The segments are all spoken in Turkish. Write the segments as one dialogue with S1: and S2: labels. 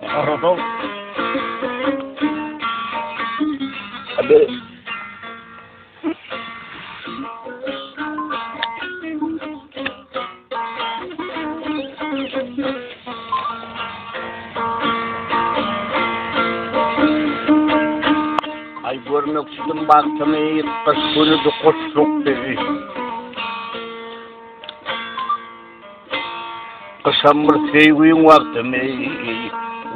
S1: değil. Aradol.
S2: Hadi. Ay görmek için baktım kış günü de koşluk değil. Kışan bir sevgin vaktim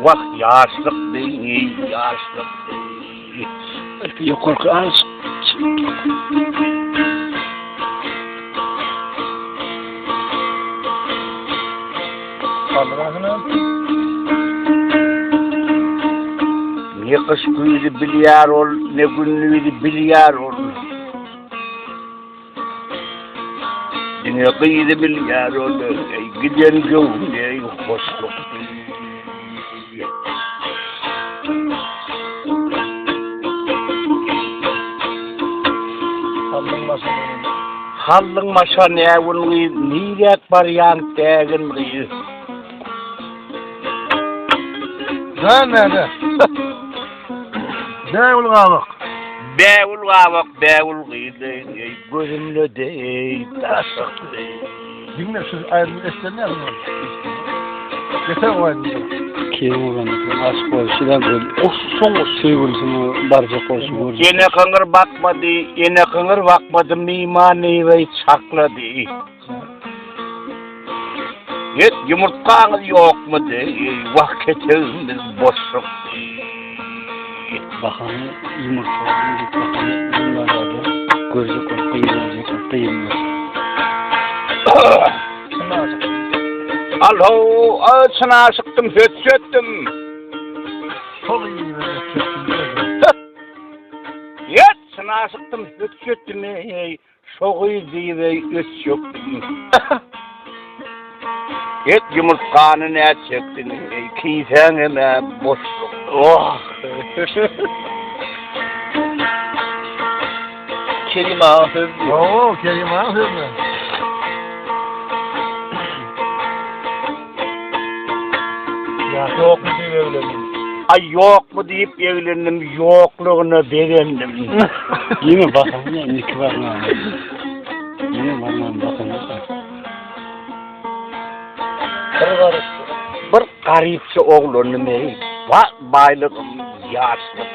S2: vakt yaşlık değil, yaşlık değil.
S3: Yukarı az.
S2: Ne kış günü bilyar ol, ne günlüğü bilyar ol. Ne kıydı bilyar ol, giden gövde hoşluk değil. Hallın maşa ne vurmayı, niyet var yan tegin gıyı.
S1: Ne? Beğul kavak.
S2: Beğul gıydı, gözümle değil, taşık değil.
S1: Bilmem siz ayrılık esterler mi? Yeter o ayrılık.
S3: Kim olanı az koşudan böyle. O son sevgilisini barca koşu.
S2: Yine kıngır bakmadı, yine kıngır bakmadı, mimani ve çakladı. Yet yumurtkanız yok mu de, vakitimiz boşluk.
S3: Bakanı yumurtlarını git bakanı bunlar da gözü korkuyacak kıyımlar.
S2: Alo, ağzına sıktım, hötsöttüm.
S1: Çok iyi böyle.
S2: Yet, sana sıktım, hötsöttüm, çok iyi ve hötsöttüm. Yet yumurtkanı ne çektin, kiyfenime boşluk. Oh!
S3: Kelime ahır.
S1: Oo, kelime ahır mı? Ya yok mu diye evlendim.
S2: Ay yok mu deyip evlendim, yokluğunu beğendim.
S3: Yine bakalım ya, iki var mı? Yine var mı bakalım.
S2: Bir garipçi oğlunu ne? Baylığım yaşlı.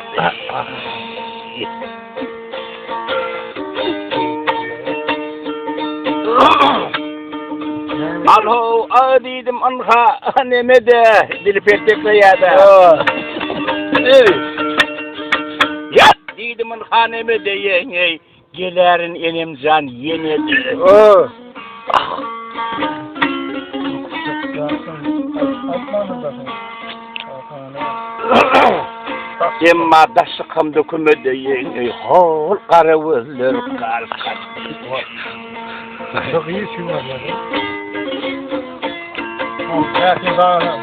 S2: Alo, dedim anha nemede dili pertekle ya da. Yat dedim anha nemede yenge gelerin elimcan yenedi. Emma daşıkım dökümede yenge hol karavuzlar kalkat.
S1: Çok iyi film var ya. Herkes ağırım.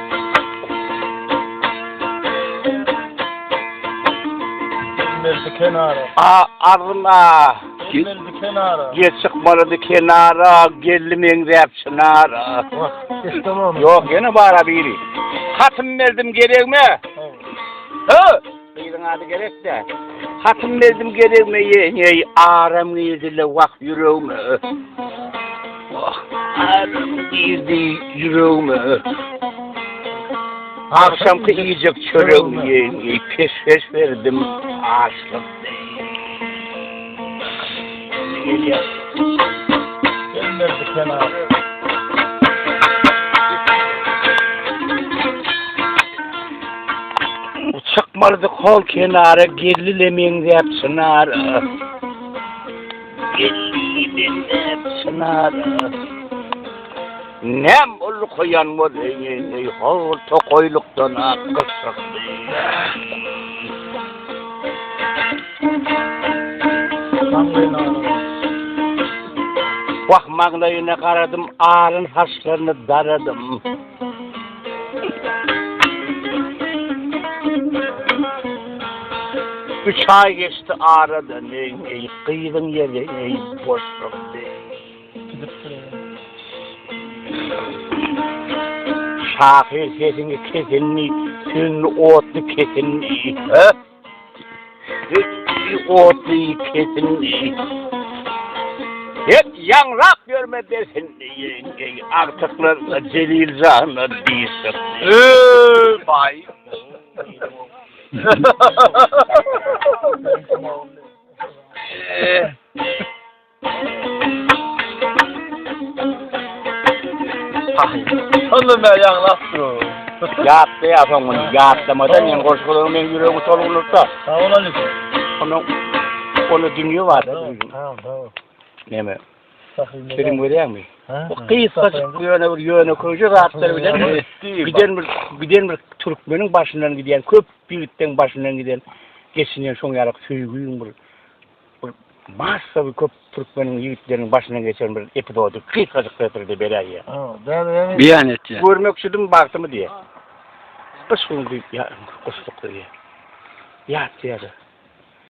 S1: Gitmezdi kenara.
S2: Arma.
S1: Gitmezdi kenara.
S2: Gel çıkmalıdı kenara, geldim engzep çınara.
S1: İstemem.
S2: Yok, yine bara biri. Hatım verdim gerek mi? Kıyırın adı gerek de. Hatım verdim gerek mi? Yey, aram giydiyle vak yüreğime. Aram giydi yüreğime. Akşamki yiyecek çöreğimi yey, peş verdim açlık değil. Geliyor.
S1: Gitmezdi kenara.
S2: Çıkmalıdı kol kenarı, gelilemin hep sınarı. Gelilemin hep sınarı. Nem olu koyan var, hol tokoyluktan akışık değil. Bakmaklayına karadım, ağrın haşlarını daradım. Üç ay geçti aradan, kıydın yeri, boşluk değil. şahir sesini kesenini, sünni otlu kesenini,
S1: He?
S2: otlu kesenini. Hep yanrak görme desin, artıklarla celil zahına değilsin.
S1: Bay. Oğlum ben yanlattım.
S2: Yattı yapın bunu, yatlamadan yan koşkulağın ben yüreğimi solunursa,
S1: Ha olalım.
S2: onu dünya var.
S1: Tamam.
S2: Ne mi?
S1: Sakın.
S2: Kerim görüyor musun?
S1: Ha?
S2: Bu kıyıskacık bir yöne koyucu rahatları bilen giden bir Türkmenin başından giden, köp birlikten başından giden, geçinen son yarak söygüyün bir masa bir köp Türkmenin yiğitlerinin başından geçen bir epizodu, kıyıskacık bir belaya.
S3: Beyan et ya.
S2: Görmek istedim, baktım diye. Kış bunu ya, kışlık diye. Ya diye.